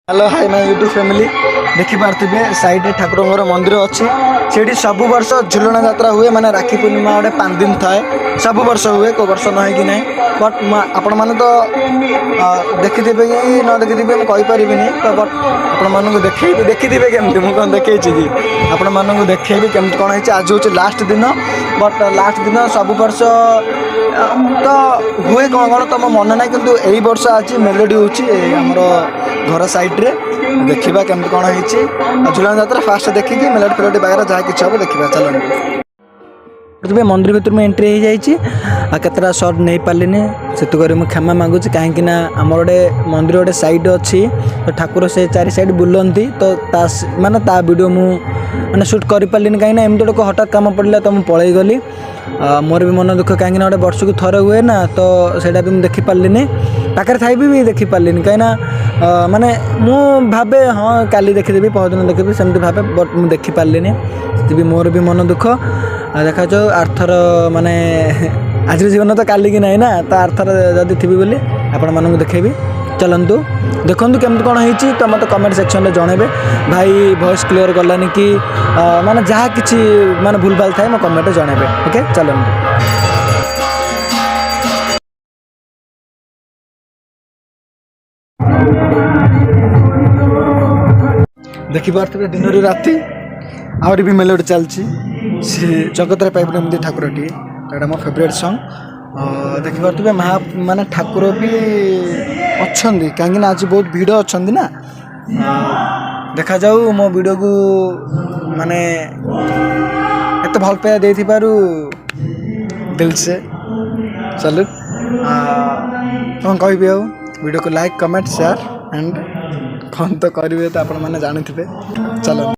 Hello hi my YouTube family देखिपे side ठाकुर मंदिर अच्छी से सब वर्ष झुलना यात्रा हुए माने राखी पूर्णिमा गोटे 5 दिन थाए सब वर्ष हुए को वर्ष न कि ना बट आपण मैंने तो देखिथे कि न देखिथे मुझे तो बट आपण देखिथे केमती मुझे कौन देखी कि आपण मानक देखेबी केमती कौन है आज हूँ लास्ट दिन बट लास्ट दिन सब वर्ष तो हुए कौन कौन तो मो मन ना कि यही वर्ष आज मेलोडी होमर घर सैड्रे देखा केमती कौन है झुलन यात्रा फास्ट देखिए मेलोडी फेलोडी बाहर जहाँ कि हम देखा चलते मंदिर भर में एंट्री हो जाए केतटा सर्ट नहीं पार्लिनी से क्षमा मांगुची कहीं आम गोटे मंदिर गोटे साइड अच्छी तो ठाकुर से चारि साइड बुलती तो माने ता वीडियो मु मैंने सुट कर पार्लिनी कहीं एमती गोटे हठात कम पड़ा तो मुझे पलि गली मोर भी मन दुख कहीं गोटे वर्ष को थरे हुए ना तो सेटा भी देखी पार्लिनी पाखे थी भी देखी पार्लिनी कहीं माने मु भावे हाँ काली देखीदेवी पहरदिन देखी सेमती भावे बट मुझे देखी पार्लिनी भी मोर भी मन दुख देखा जाओ आर्थर माने आज जीवन तो काली की ना तो आर्थर जदि थी बोली आपण मानक देखेबी चलतु देखु केमती कौन होती तो मत कमेंट सेक्शन में जनइबे भाई वॉइस क्लियर गलानी कि माने जहाँ किसी माने भूल भाल थाए मो कमेंट जनइबे ओके चलतु देखिपे दिन रू राति आहरी भी मेलोडी चलती जगतरा पाइप एमती ठाकुरटी तो मो फेवरेट सॉन्ग देखिपे महा माने ठाकुर भी अच्छा कहीं आज बहुत भीड़ अच्छा ना देखा जाऊ मो वीडियो को माने एत भल पाया दे दिल से चलू कौन कह वीडियो को लाइक कमेंट शेयर एंड कौन तो करेंगे तो आप जानी चलो।